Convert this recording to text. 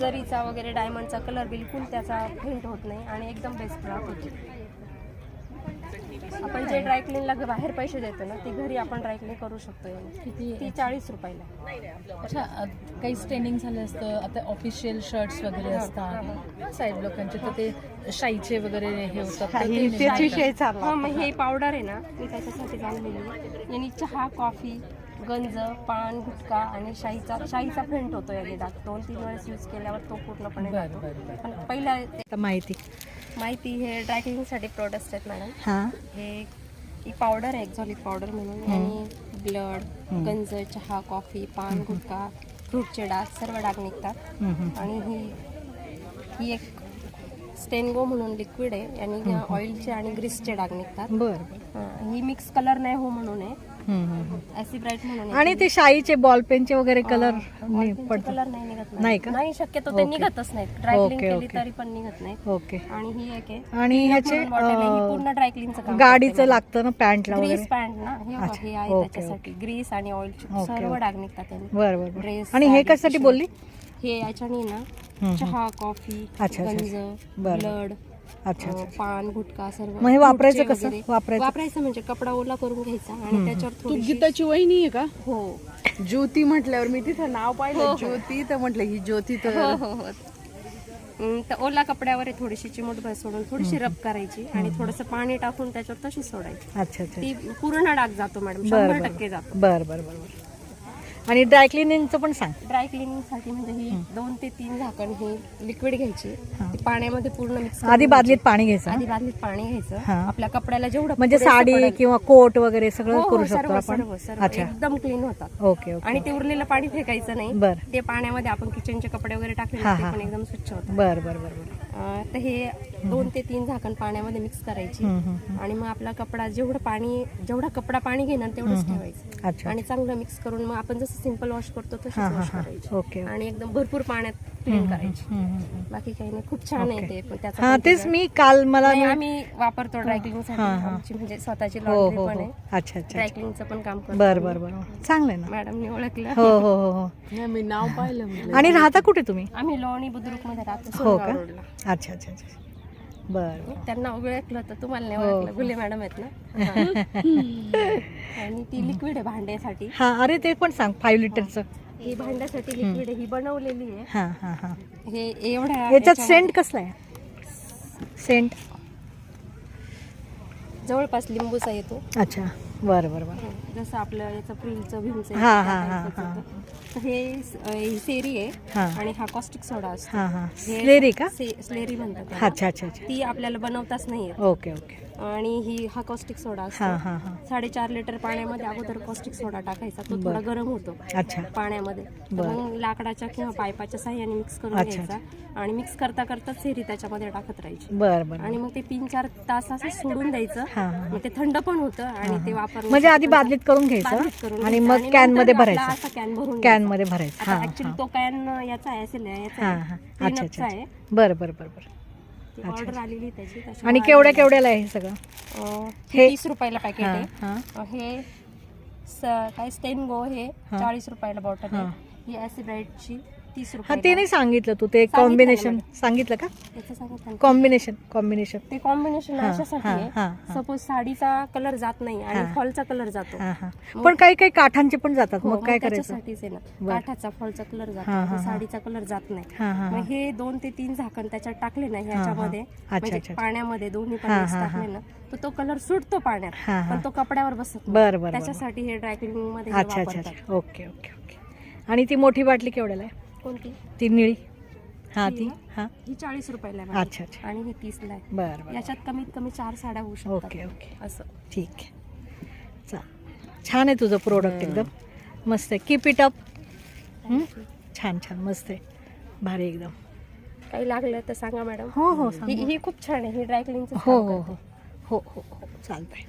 जरीचा वगैरे डायमंडचा कलर बिलकुल त्याचा फेंट होत नाही आणि एकदम बेस्ट राहतो. आपण जे ड्रायक्लीनला बाहेर पैसे देतो ना, ती घरी आपण ड्रायक्लीन करू शकतो. किती? ती 40 रुपयाला. अच्छा, काही स्टेनिंग झालं असतं. आता ऑफिशियल शर्ट्स वगैरे असतात साहेब लोकांचे, तर ते शाईचे वगैरे हे होतात. तेच विषय चालला. हां, मग हे पावडर आहे ना, मी त्याच्यासाठी आणलेली आहे. यानी चहा, कॉफी, गंज, पान, गुटखा आणि शाईचा फेंट होतो. याने डाग 2-3 वेळेस यूज केल्यावर तो पूर्णपणे जातो. पण पहिला माहिती हे ड्रायक्लिनिंगसाठी प्रोडक्ट्स आहेत मॅडम. हां, ही पावडर आहे एक्झॉलिक पावडर म्हणून. आणि ब्लड, गंज, चहा, कॉफी, पान, गुटखा, फ्रूटचे डाग, सर्व डाग निघतात. आणि ही एक स्टेनगो म्हणून लिक्विड आहे. आणि ऑइलचे आणि ग्रीसचे डाग निघतात. बरं. ही मिक्स कलर नाही हो म्हणून आहे. ॲसिब्राईट म्हणून आहे. आणि ते शाईचे बॉल पेनचे वगैरे कलर कलर नाही निघत. नाही का? नाही, शक्यतो ते निघतच नाहीत. ड्रायक्लिन केली तरी पण निघत नाही. ओके. आणि ही एक आहे. आणि ह्याचे पूर्ण ड्रायक्लिनचं काम गाडीचं लागतं ना पॅन्टला वगैरे. ग्रीस पॅन्ट ना, हे आहे त्याच्यासाठी. ग्रीस आणि ऑइल सर्व डाग निघतात त्याने. बरं. ड्रेस. आणि हे कशासाठी बोलली? हे याच्याने ना चहा, कॉफी, गंज, ब्लड, पान, गुटखा सर्व. मग हे वापरायचं कसं? वापरायचं म्हणजे कपडा ओला करून घ्यायचा आणि त्याच्यावर तू गीताची वहिनी आहे का? हो. ज्योती म्हटल्यावर मी तिथं नाव पाहिलं ज्योती, तर म्हटलं ही ज्योती. तर तर ओला कपड्यावर थोडीशी चिमूटभर सोडून थोडीशी रब करायची आणि थोडंसं पाणी टाकून त्याच्यावर तशी सोडायची. अच्छा. ती पूर्ण डाग जातो मॅडम, 100% जातो. बरं. आणि ड्राय क्लिनिंगचं पण सांग. ड्राय क्लिनिंगसाठी म्हणजे ही 2 ते 3 झाकण ही लिक्विड घ्यायची. ती पाण्यामध्ये पूर्ण मिक्स. आधी बादलीत पाणी घ्यायचं. आपल्या कपड्याला जेवढं म्हणजे साडी किंवा कोट वगैरे सगळं करू शकतो आपण. अच्छा, एकदम क्लीन होतात. ओके. आणि ते उरलेलं पाणी फेकायचं नाही. बरं. ते पाण्यामध्ये आपण किचनचे कपडे वगैरे टाकले ते पण एकदम स्वच्छ होतात. बरं. तर हे 2 ते 3 झाकण पाण्यामध्ये मिक्स करायची. आणि मग आपला कपडा जेवढा कपडा पाणी घेणार तेवढंच ठेवायचं. आणि चांगलं मिक्स करून मग आपण जसं सिंपल वॉश करतो तसंच वॉश करायची. आणि एकदम भरपूर पाण्यात क्लीन करायची. बाकी काही नाही. खूप छान आहे ते. पण त्याचा तेच मी काल आम्ही वापरतो ड्रायक्लिनिंगसाठी. आमची म्हणजे स्वतःची लॉन्ड्री पण आहे. अच्छा. ड्रायक्लिनिंगचं पण काम करतो. बरं. चांगलं ना. मॅडमने ओळखलं. हो. मी नाव पाहिलं. आणि राहता कुठे तुम्ही? आम्ही लोणी बुद्रुक मध्ये राहतो. हो का? अच्छा. बरं. त्यांना ओळखलं तर तुम्हाला नाही ओळखलं. गुले मॅडम आहेत ना. आणि ती लिक्विड आहे भांड्यासाठी. अरे ते पण सांग. 5 लिटरचं. ही भांड्यासाठी लिक्विड आहे. ही बनवलेली आहे. हे एवढ्या याच्यात सेंट कसला आहे? सेंट जवळपास लिंबूचा येतो. अच्छा. बरं. जसं आपलं याचं प्रिलचं भीमचं. तर हे सेरी आहे आणि हा कॉस्टिक सोडा असतो. स्लेरी का? स्लेरी म्हणतात. अच्छा. ती आपल्याला बनवताच नाही. ओके. आणि हा कॉस्टिक सोडा असतो. 4.5 लिटर पाण्यामध्ये अगोदर कॉस्टिक सोडा टाकायचा. तो थोडा गरम होतो पाण्यामध्ये. मग लाकडाच्या किंवा पाईपाच्या साह्याने मिक्स करून घ्यायचा. आणि मिक्स करता सेरी त्याच्यामध्ये टाकत राहायची. बरं. आणि मग ते 3-4 तास असं सोडून द्यायचं. मग ते थंड पण होतं आणि ते वापरणं म्हणजे आधी बादलीत करून घ्यायचं आणि मग कॅन मध्ये भरायचं. कॅन मध्ये भरायचं. ऍक्च्युली तो कॅन याचा आहे. अच्छा. बरं. ऑर्डर आलेली त्याची. आणि केवढ्याला आहे हे सगळं? हे 30 रुपयाला पॅकेट आहे. हे काय स्टेनगो हे 40 रुपयाला बॉटल आहे. ही ॲसिब्राईटची 30 रुपये. ते नाही सांगितलं तू. ते कॉम्बिनेशन सांगितलं का? कॉम्बिनेशन ते कॉम्बिनेशन अशासाठी आहे. सपोज साडीचा कलर जात नाही आणि फॉलचा कलर जातो. पण काही काठांचे पण जातात. मग काय करायचं? त्याच्यासाठीच आहे ना. काठाचा फॉलचा कलर जातो, साडीचा कलर जात नाही. मग हे 2 ते 3 झाकण त्याच्यात टाकले ना ह्याच्यामध्ये, म्हणजे पाण्यामध्ये दोन्ही पण टाकले ना, तर तो कलर सुटतो पाण्यात पण तो कपड्यावर बसत. बरं. त्याच्यासाठी हे ड्राय क्लिनिंग मध्ये. अच्छा. ओके. आणि ती मोठी बाटली केवढ्याला आहे? कोणती? ती निळी. ही 40 रुपयाला आहे. अच्छा. आणि ही 30 ला आहे. बरं. याच्यात कमीत कमी 4 साड्या होऊ शकतात. ओके. असं. ठीक आहे. छान आहे तुझं प्रोडक्ट. एकदम मस्त आहे. Keep it up. छान मस्त आहे. भारी एकदम. काही लागलं तर सांगा मॅडम. हो. ही खूप छान आहे. ही ड्राय क्लिनिंगचं. हो. चालतंय.